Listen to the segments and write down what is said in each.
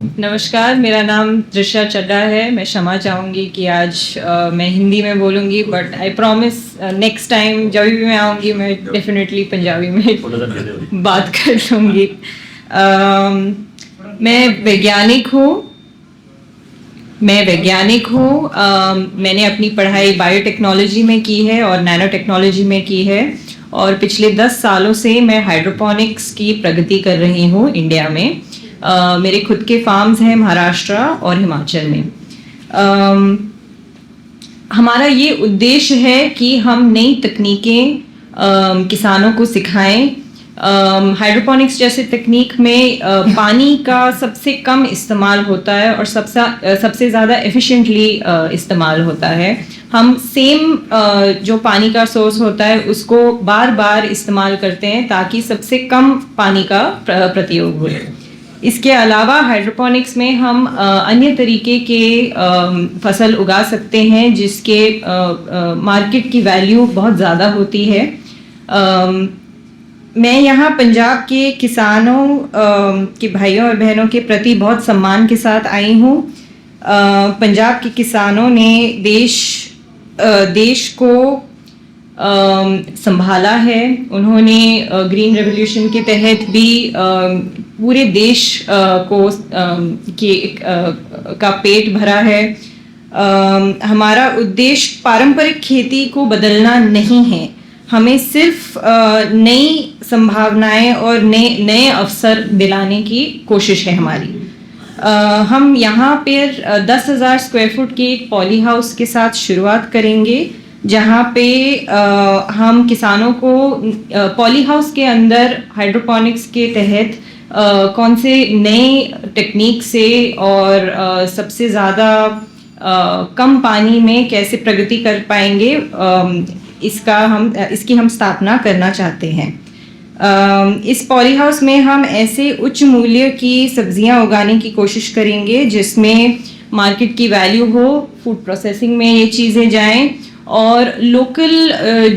नमस्कार, मेरा नाम दृश्या चड्ढा है। मैं क्षमा चाहूँगी कि आज मैं हिंदी में बोलूँगी, but I promise next time जब भी मैं आऊँगी मैं डेफिनेटली पंजाबी में बात कर लूँगी। मैं वैज्ञानिक हूँ। मैंने अपनी पढ़ाई बायोटेक्नोलॉजी में की है और नैनो टेक्नोलॉजी में की है, और पिछले 10 सालों से मैं हाइड्रोपोनिक्स की प्रगति कर रही हूँ इंडिया में। मेरे खुद के फार्म्स हैं महाराष्ट्र और हिमाचल में। हमारा ये उद्देश्य है कि हम नई तकनीकें किसानों को सिखाएं। हाइड्रोपोनिक्स जैसे तकनीक में पानी का सबसे कम इस्तेमाल होता है और सबसे ज़्यादा एफिशिएंटली इस्तेमाल होता है। हम सेम जो पानी का सोर्स होता है उसको बार बार इस्तेमाल करते हैं ताकि सबसे कम पानी का प्रयोग हो। इसके अलावा हाइड्रोपोनिक्स में हम अन्य तरीके के फसल उगा सकते हैं जिसके मार्केट की वैल्यू बहुत ज़्यादा होती है। मैं यहाँ पंजाब के किसानों के भाइयों और बहनों के प्रति बहुत सम्मान के साथ आई हूँ। पंजाब के किसानों ने देश को संभाला है। उन्होंने ग्रीन रेवोल्यूशन के तहत भी पूरे देश का पेट भरा है। हमारा उद्देश्य पारंपरिक खेती को बदलना नहीं है, हमें सिर्फ नई संभावनाएं और नए अवसर दिलाने की कोशिश है हमारी। हम यहाँ पर 10,000 स्क्वायर फुट के एक पॉली हाउस के साथ शुरुआत करेंगे, जहाँ पे हम किसानों को पॉली हाउस के अंदर हाइड्रोपोनिक्स के तहत कौन से नए टेक्निक से और सबसे ज़्यादा कम पानी में कैसे प्रगति कर पाएंगे, इसकी हम स्थापना करना चाहते हैं। इस पॉली हाउस में हम ऐसे उच्च मूल्य की सब्जियां उगाने की कोशिश करेंगे जिसमें मार्केट की वैल्यू हो, फूड प्रोसेसिंग में ये चीज़ें जाएं, और लोकल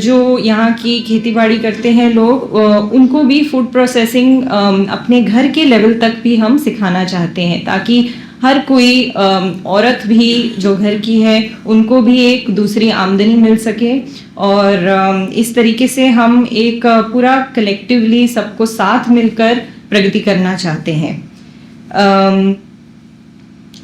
जो यहाँ की खेतीबाड़ी करते हैं लोग उनको भी फूड प्रोसेसिंग अपने घर के लेवल तक भी हम सिखाना चाहते हैं, ताकि हर कोई औरत भी जो घर की है उनको भी एक दूसरी आमदनी मिल सके। और इस तरीके से हम एक पूरा कलेक्टिवली सबको साथ मिलकर प्रगति करना चाहते हैं।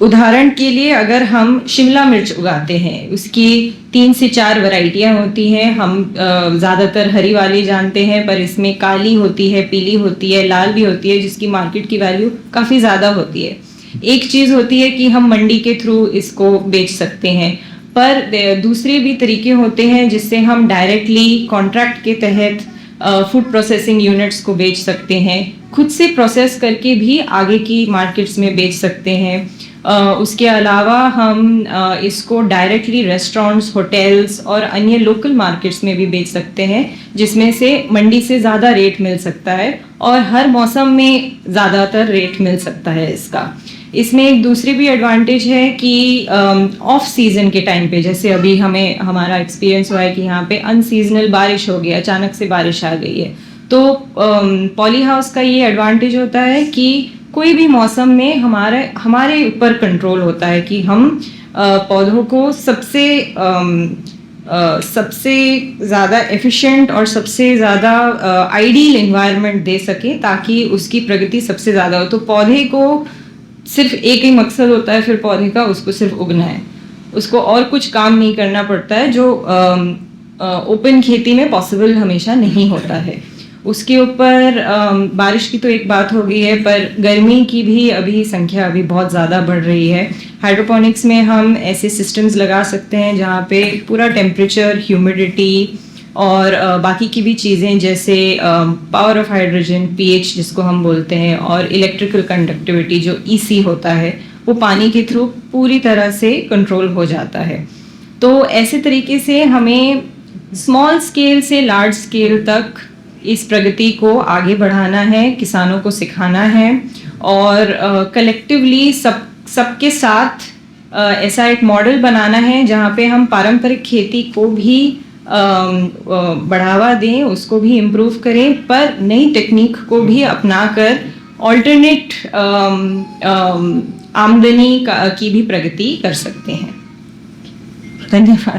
उदाहरण के लिए अगर हम शिमला मिर्च उगाते हैं, उसकी 3 से 4 वैरायटियाँ होती हैं। हम ज़्यादातर हरी वाली जानते हैं, पर इसमें काली होती है, पीली होती है, लाल भी होती है, जिसकी मार्केट की वैल्यू काफ़ी ज़्यादा होती है। एक चीज़ होती है कि हम मंडी के थ्रू इसको बेच सकते हैं, पर दूसरे भी तरीके होते हैं जिससे हम डायरेक्टली कॉन्ट्रैक्ट के तहत फूड प्रोसेसिंग यूनिट्स को बेच सकते हैं, खुद से प्रोसेस करके भी आगे की मार्केट्स में बेच सकते हैं। उसके अलावा हम इसको डायरेक्टली रेस्टोरेंट्स, होटल्स और अन्य लोकल मार्केट्स में भी बेच सकते हैं, जिसमें से मंडी से ज़्यादा रेट मिल सकता है और हर मौसम में ज़्यादातर रेट मिल सकता है इसका। इसमें एक दूसरी भी एडवांटेज है कि ऑफ सीज़न के टाइम पे, जैसे अभी हमारा एक्सपीरियंस हुआ है कि यहाँ पे अनसीजनल बारिश हो गई, अचानक से बारिश आ गई है, तो पॉली हाउस का ये एडवांटेज होता है कि कोई भी मौसम में हमारे ऊपर कंट्रोल होता है कि हम पौधों को सबसे ज़्यादा एफिशिएंट और सबसे ज़्यादा आइडियल एनवायरनमेंट दे सके ताकि उसकी प्रगति सबसे ज़्यादा हो। तो पौधे को सिर्फ एक ही मकसद होता है फिर पौधे का, उसको सिर्फ उगना है, उसको और कुछ काम नहीं करना पड़ता है, जो ओपन खेती में पॉसिबल हमेशा नहीं होता है। उसके ऊपर बारिश की तो एक बात हो गई है, पर गर्मी की भी अभी संख्या अभी बहुत ज़्यादा बढ़ रही है। हाइड्रोपोनिक्स में हम ऐसे सिस्टम्स लगा सकते हैं जहाँ पे पूरा टेम्परेचर, ह्यूमिडिटी और बाकी की भी चीज़ें जैसे पावर ऑफ हाइड्रोजन, पीएच जिसको हम बोलते हैं, और इलेक्ट्रिकल कंडक्टिविटी जो ईसी होता है, वो पानी के थ्रू पूरी तरह से कंट्रोल हो जाता है। तो ऐसे तरीके से हमें स्मॉल स्केल से लार्ज स्केल तक इस प्रगति को आगे बढ़ाना है, किसानों को सिखाना है, और कलेक्टिवली सबके साथ ऐसा एक मॉडल बनाना है जहाँ पे हम पारंपरिक खेती को भी बढ़ावा दें, उसको भी इम्प्रूव करें, पर नई टेक्निक को भी अपनाकर ऑल्टरनेट आमदनी की भी प्रगति कर सकते हैं। धन्यवाद।